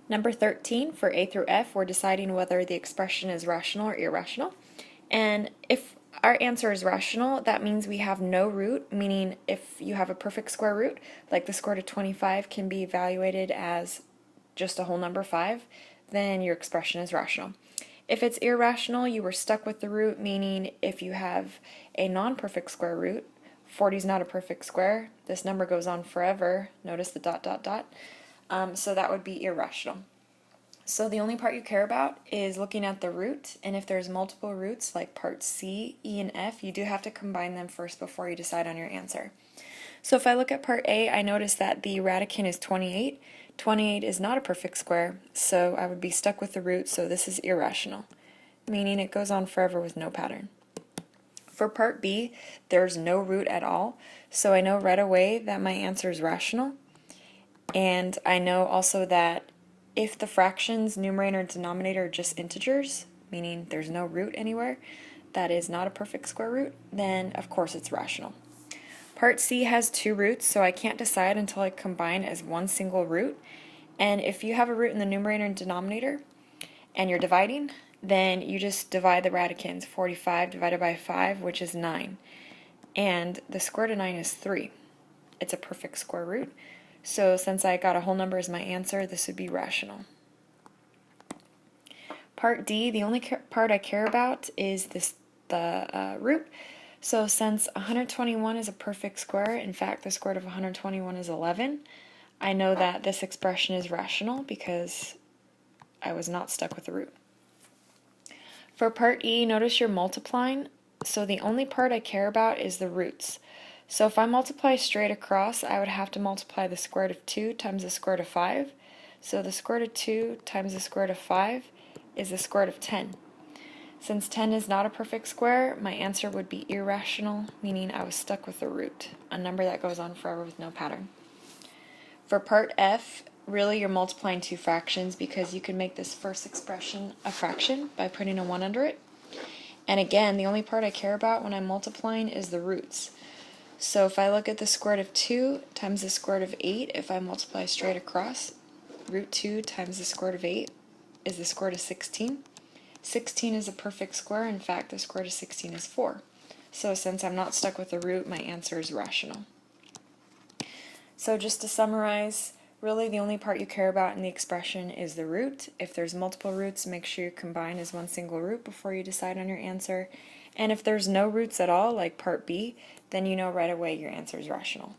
Number 13, for A through F, we're deciding whether the expression is rational or irrational. And if our answer is rational, that means we have no root, meaning if you have a perfect square root, like the square root of 25 can be evaluated as just a whole number 5, then your expression is rational. If it's irrational, you were stuck with the root, meaning if you have a non-perfect square root, 40 is not a perfect square, this number goes on forever, notice the dot dot dot, so that would be irrational. So the only part you care about is looking at the root, and if there's multiple roots like part C, E, and F, you do have to combine them first before you decide on your answer. So if I look at part A, I notice that the radicand is 28. 28 is not a perfect square, so I would be stuck with the root, so this is irrational, meaning it goes on forever with no pattern. For part B, there's no root at all, so I know right away that my answer is rational, and I know also that if the fractions, numerator and denominator, are just integers, meaning there's no root anywhere, that is not a perfect square root, then of course it's rational. Part C has 2 roots, so I can't decide until I combine as one single root. And if you have a root in the numerator and denominator, and you're dividing, then you just divide the radicands. 45 divided by 5, which is 9. And the square root of 9 is 3. It's a perfect square root. So since I got a whole number as my answer, this would be rational. Part D, the only part I care about is the root. So since 121 is a perfect square, in fact the square root of 121 is 11, I know that this expression is rational because I was not stuck with the root. For part E, notice you're multiplying, so the only part I care about is the roots. So if I multiply straight across, I would have to multiply the square root of 2 times the square root of 5. So the square root of 2 times the square root of 5 is the square root of 10. Since 10 is not a perfect square, my answer would be irrational, meaning I was stuck with the root, a number that goes on forever with no pattern. For part F, really you're multiplying 2 fractions because you can make this first expression a fraction by putting a 1 under it. And again, the only part I care about when I'm multiplying is the roots. So if I look at the square root of 2 times the square root of 8, if I multiply straight across, root 2 times the square root of 8 is the square root of 16. 16 is a perfect square. In fact, the square root of 16 is 4. So since I'm not stuck with the root, my answer is rational. So just to summarize, really the only part you care about in the expression is the root. If there's multiple roots, make sure you combine as one single root before you decide on your answer. And if there's no roots at all, like part B, then you know right away your answer is rational.